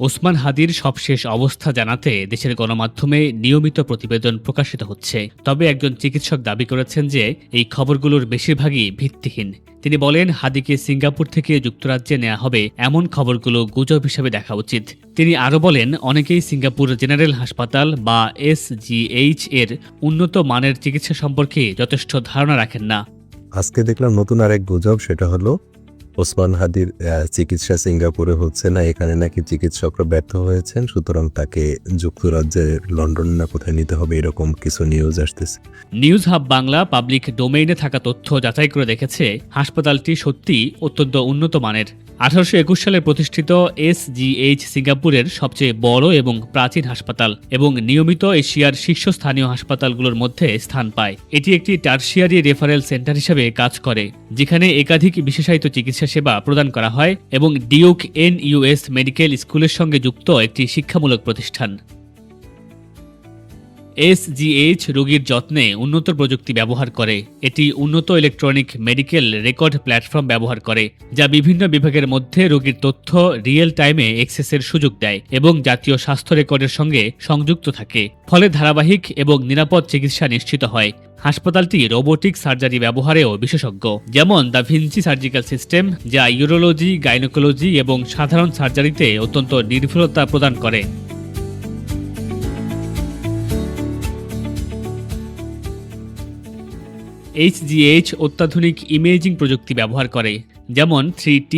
ওসমান হাদির সবশেষ অবস্থা জানাতে দেশের গণমাধ্যমে নিয়মিত প্রতিবেদন প্রকাশিত হচ্ছে। তবে একজন চিকিৎসক দাবি করেছেন যে এই খবরগুলোর বেশিরভাগই ভিত্তিহীন। তিনি বলেন, হাদিকে সিঙ্গাপুর থেকে যুক্তরাজ্যে নেওয়া হবে এমন খবরগুলো গুজব হিসেবে দেখা উচিত। তিনি আরও বলেন, অনেকেই সিঙ্গাপুর জেনারেল হাসপাতাল বা SGH এর উন্নত মানের চিকিৎসা সম্পর্কে যথেষ্ট ধারণা রাখেন না। আজকে দেখলাম নতুন আরেক গুজব, সেটা হলো ওসমান হাদির চিকিৎসা সিঙ্গাপুরে হচ্ছে না, এখানে নাকি চিকিৎসকরা ব্যর্থ হয়েছেন, সুতরাং তাকে যুক্তরাজ্যের লন্ডন না কোথায় নিতে হবে, এরকম কিছু নিউজ আসতেছে। নিউজ হাব বাংলা পাবলিক ডোমেইনে থাকা তথ্য যাচাই করে দেখেছে হাসপাতালটি সত্যিই অত্যন্ত উন্নত মানের। 1821 সালে প্রতিষ্ঠিত SGH সিঙ্গাপুরের সবচেয়ে বড় এবং প্রাচীন হাসপাতাল এবং নিয়মিত এশিয়ার শীর্ষস্থানীয় হাসপাতালগুলোর মধ্যে স্থান পায়। এটি একটি টার্সিয়ারি রেফারেল সেন্টার হিসেবে কাজ করে, যেখানে একাধিক বিশেষায়িত চিকিৎসা সেবা প্রদান করা হয় এবং ডিউক NUS মেডিকেল স্কুলের সঙ্গে যুক্ত একটি শিক্ষামূলক প্রতিষ্ঠান। SGH রোগীর যত্নে উন্নত প্রযুক্তি ব্যবহার করে। এটি উন্নত ইলেকট্রনিক মেডিকেল রেকর্ড প্ল্যাটফর্ম ব্যবহার করে, যা বিভিন্ন বিভাগের মধ্যে রোগীর তথ্য রিয়েল টাইমে অ্যাক্সেসের সুযোগ দেয় এবং জাতীয় স্বাস্থ্য রেকর্ডের সঙ্গে সংযুক্ত থাকে। ফলে ধারাবাহিক এবং নিরাপদ চিকিৎসা নিশ্চিত হয়। হাসপাতালটি রোবোটিক সার্জারি ব্যবহারেও বিশেষজ্ঞ, যেমন দা ভিঞ্চি সার্জিক্যাল সিস্টেম, যা ইউরোলজি, গাইনোকোলজি এবং সাধারণ সার্জারিতে অত্যন্ত নির্ভুলতা প্রদান করে। SGH অত্যাধুনিক ইমেজিং প্রযুক্তি ব্যবহার করে, যেমন 3T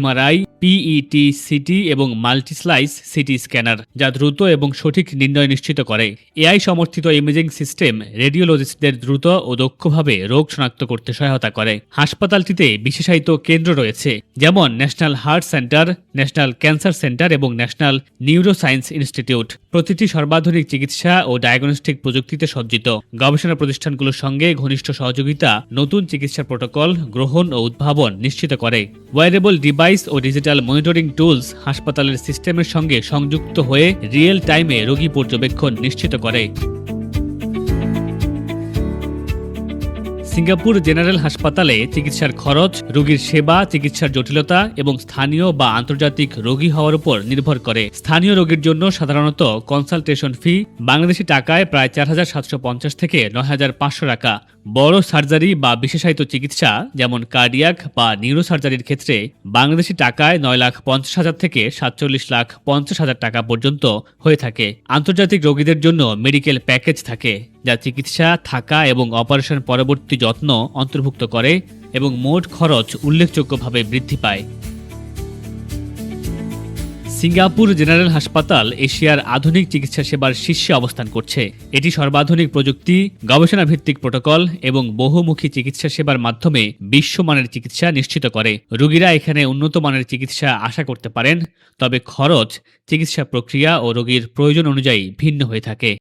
MRI, PET CT এবং মাল্টিস্লাইস সিটি স্ক্যানার, যা দ্রুত এবং সঠিক নির্ণয় নিশ্চিত করে। AI সমর্থিত ইমেজিং সিস্টেম রেডিওলজিস্টদের দ্রুত ও দক্ষভাবে রোগ শনাক্ত করতে সহায়তা করে। হাসপাতালটিতে বিশেষায়িত কেন্দ্র রয়েছে, যেমন national heart centre, national cancer centre এবং ন্যাশনাল নিউরোসায়েন্স ইনস্টিটিউট। প্রতিটি সর্বাধুনিক চিকিৎসা ও ডায়াগনস্টিক প্রযুক্তিতে সজ্জিত। গবেষণা প্রতিষ্ঠানগুলোর সঙ্গে ঘনিষ্ঠ সহযোগিতা নতুন চিকিৎসা প্রোটোকল গ্রহণ ও উদ্ভাবন নিশ্চিত করে। ওয়্যারেবল ডিভাইস ও ডিজিটাল মনিটরিং টুলস হাসপাতালের সিস্টেমের সঙ্গে সংযুক্ত হয়ে রিয়েল টাইমে রোগী পর্যবেক্ষণ নিশ্চিত করে। সিঙ্গাপুর জেনারেল হাসপাতালে চিকিৎসার খরচ রোগীর সেবা, চিকিৎসার জটিলতা এবং স্থানীয় বা আন্তর্জাতিক রোগী হওয়ার উপর নির্ভর করে। স্থানীয় রোগীর জন্য সাধারণত কনসালটেশন ফি বাংলাদেশি টাকায় প্রায় 4,750 থেকে 9,500 টাকা। বড় সার্জারি বা বিশেষায়িত চিকিৎসা যেমন কার্ডিয়াক বা নিউরোসার্জারির ক্ষেত্রে বাংলাদেশি টাকায় 9,50,000 থেকে 47,50,000 টাকা পর্যন্ত হয়ে থাকে। আন্তর্জাতিক রোগীদের জন্য মেডিকেল প্যাকেজ থাকে, যা চিকিৎসা, থাকা এবং অপারেশন পরবর্তী যত্ন অন্তর্ভুক্ত করে এবং মোট খরচ উল্লেখযোগ্যভাবে বৃদ্ধি পায়। সিঙ্গাপুর জেনারেল হাসপাতাল এশিয়ার আধুনিক চিকিৎসা সেবার শীর্ষে অবস্থান করছে। এটি সর্বাধুনিক প্রযুক্তি, গবেষণা ভিত্তিক প্রোটোকল এবং বহুমুখী চিকিৎসা সেবার মাধ্যমে বিশ্বমানের চিকিৎসা নিশ্চিত করে। রোগীরা এখানে উন্নত মানের চিকিৎসা আশা করতে পারেন, তবে খরচ, চিকিৎসা প্রক্রিয়া ও রোগীর প্রয়োজন অনুযায়ী ভিন্ন হয়ে থাকে।